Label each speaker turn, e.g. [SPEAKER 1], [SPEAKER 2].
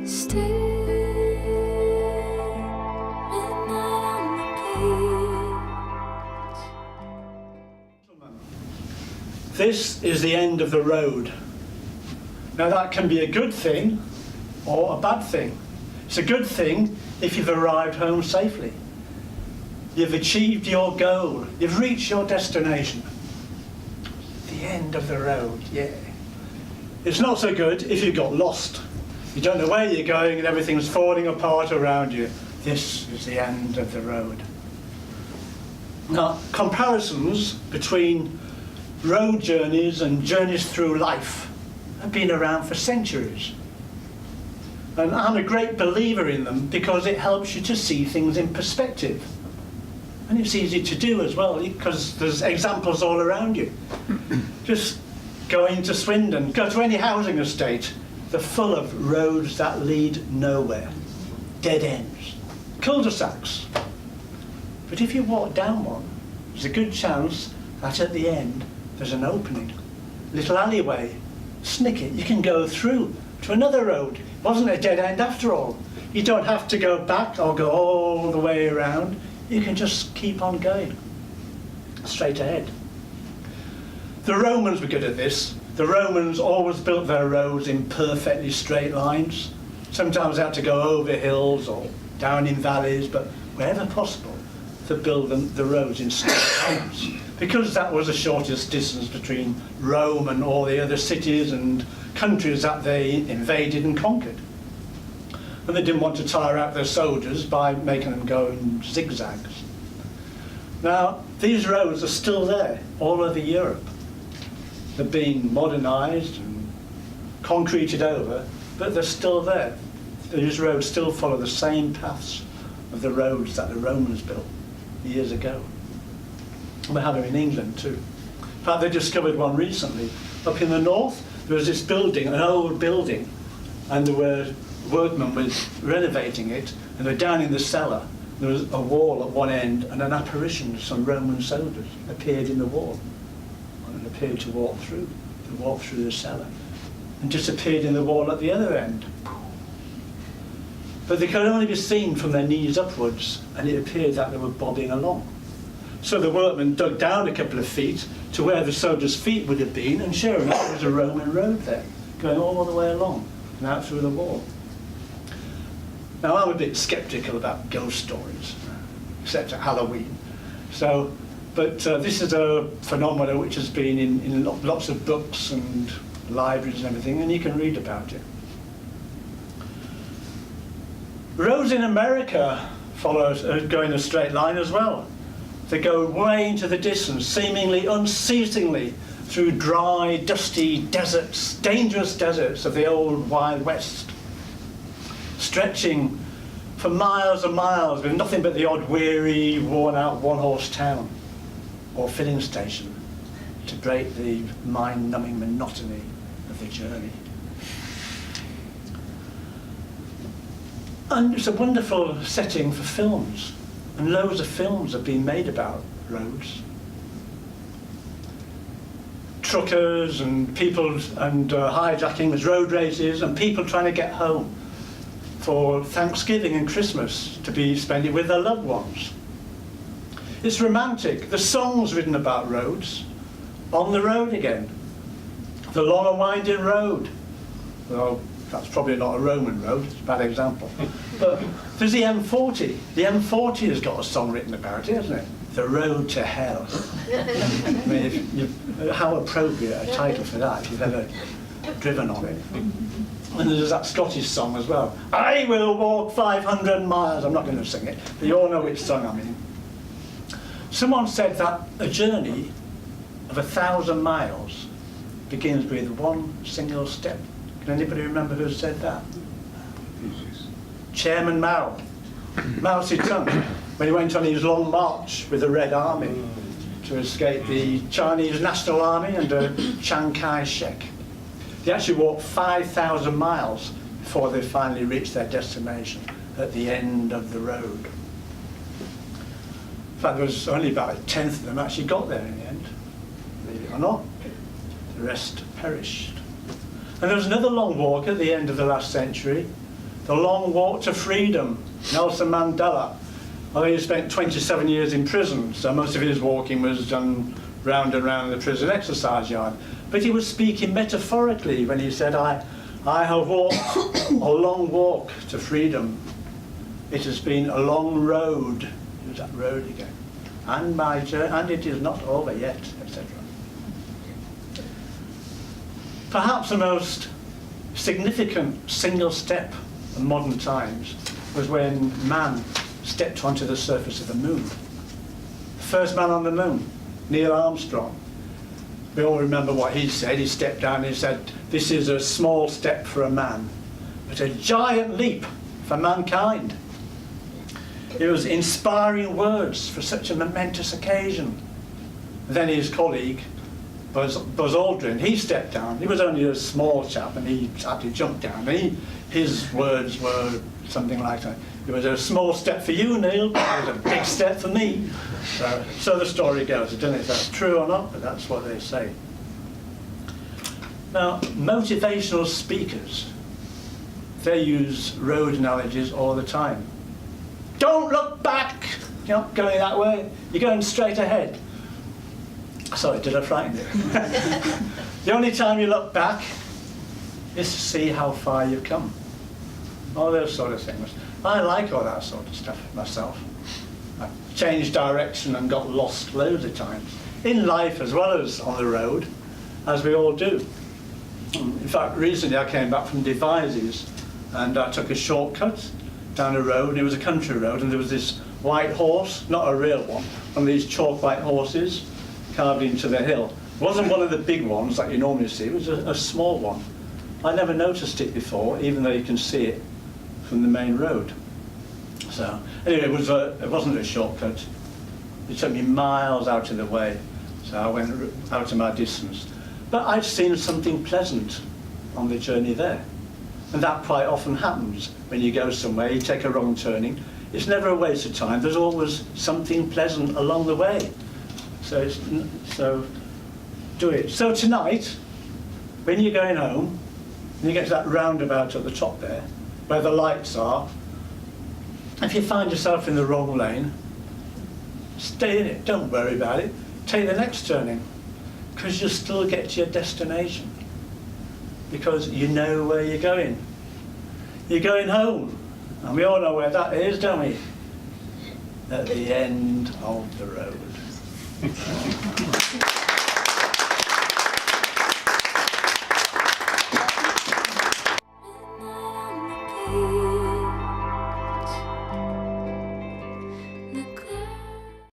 [SPEAKER 1] This is the end of the road. Now that can be a good thing or a bad thing. It's a good thing if you've arrived home safely. You've achieved your goal. You've reached your destination. The end of the road, yeah. It's not so good if you got lost. You don't know where you're going and everything's falling apart around you. This is the end of the road. Now, comparisons between road journeys and journeys through life have been around for centuries. And I'm a great believer in them because it helps you to see things in perspective. And it's easy to do as well because there's examples all around you. Just go into Swindon, go to any housing estate, they're full of roads that lead nowhere. Dead ends, cul-de-sacs. But if you walk down one, there's a good chance that at the end there's an opening, little alleyway. Snick it, you can go through to another road. It wasn't a dead end after all. You don't have to go back or go all the way around. You can just keep on going, straight ahead. The Romans were good at this. The Romans always built their roads in perfectly straight lines. Sometimes they had to go over hills or down in valleys, but wherever possible, to build the roads in straight lines. Because that was the shortest distance between Rome and all the other cities and countries that they invaded and conquered. And they didn't want to tire out their soldiers by making them go in zigzags. Now, these roads are still there all over Europe. They're being modernised and concreted over, but they're still there. These roads still follow the same paths of the roads that the Romans built years ago. We have them in England too. In fact, they discovered one recently. Up in the north, there was this building, an old building, and there were workmen was renovating it, and they're down in the cellar. There was a wall at one end, and an apparition of some Roman soldiers appeared in the wall, and appeared to walk through the cellar, and disappeared in the wall at the other end. But they could only be seen from their knees upwards, and it appeared that they were bobbing along. So the workmen dug down a couple of feet to where the soldiers' feet would have been, and sure enough, there was a Roman road there, going all the way along and out through the wall. Now, I'm a bit sceptical about ghost stories, except at Halloween. But this is a phenomenon which has been in lots of books and libraries and everything, and you can read about it. Roads in America go in a straight line as well. They go way into the distance, seemingly unceasingly, through dry, dusty deserts, dangerous deserts of the old Wild West, stretching for miles and miles with nothing but the odd weary, worn-out one-horse town or filling station to break the mind-numbing monotony of the journey. And it's a wonderful setting for films, and loads of films have been made about roads. Truckers and people and hijackings, road races, and people trying to get home for Thanksgiving and Christmas to be spending with their loved ones. It's romantic. The songs written about roads. On the Road Again. The Long and Winding Road. Well, that's probably not a Roman road, it's a bad example. But there's the M40. The M40 has got a song written about it, hasn't it? The Road to Hell. I mean, how appropriate a title for that if you've ever driven on it. And there's that Scottish song as well. I will walk 500 miles. I'm not going to sing it, but you all know which song I mean. Someone said that a journey of 1,000 miles begins with one single step. Can anybody remember who said that? Chairman Mao. Mao Zedong, when he went on his long march with the Red Army to escape the Chinese National Army under Chiang Kai-shek. They actually walked 5,000 miles before they finally reached their destination at the end of the road. In fact, there was only about a tenth of them actually got there in the end, believe it or not. The rest perished. And there was another long walk at the end of the last century The Long Walk to Freedom, Nelson Mandela. Although he spent 27 years in prison, so most of his walking was done round and round the prison exercise yard. But he was speaking metaphorically when he said, I have walked a long walk to freedom. It has been a long road. There's that road again. And it is not over yet, etc. Perhaps the most significant single step in modern times was when man stepped onto the surface of the moon. The first man on the moon, Neil Armstrong. We all remember what he said. He stepped down and he said, "This is a small step for a man, but a giant leap for mankind." It was inspiring words for such a momentous occasion. Then his colleague, Buzz Aldrin, he stepped down. He was only a small chap and he had to jump down. His words were something like that. It was a small step for you, Neil, but it was a big step for me. So the story goes. I don't know if that's true or not, but that's what they say. Now, motivational speakers, they use road analogies all the time. Don't look back! You're not going that way. You're going straight ahead. Sorry, did I frighten you? The only time you look back is to see how far you've come. All those sort of things. I like all that sort of stuff myself. I've changed direction and got lost loads of times. In life as well as on the road, as we all do. In fact, recently I came back from Devizes and I took a shortcut down a road, and it was a country road, and there was this white horse, not a real one of these chalk white horses carved into the hill. It wasn't one of the big ones that you normally see, it was a small one. I never noticed it before, even though you can see it from the main road. So anyway, it wasn't a shortcut. It took me miles out of the way, so I went out of my distance. But I'd seen something pleasant on the journey there. And that quite often happens when you go somewhere, you take a wrong turning. It's never a waste of time. There's always something pleasant along the way. So do it. So tonight, when you're going home, and you get to that roundabout at the top there, where the lights are, if you find yourself in the wrong lane, stay in it. Don't worry about it. Take the next turning, because you'll still get to your destination. Because you know where you're going. You're going home. And we all know where that is, don't we? At the end of the road.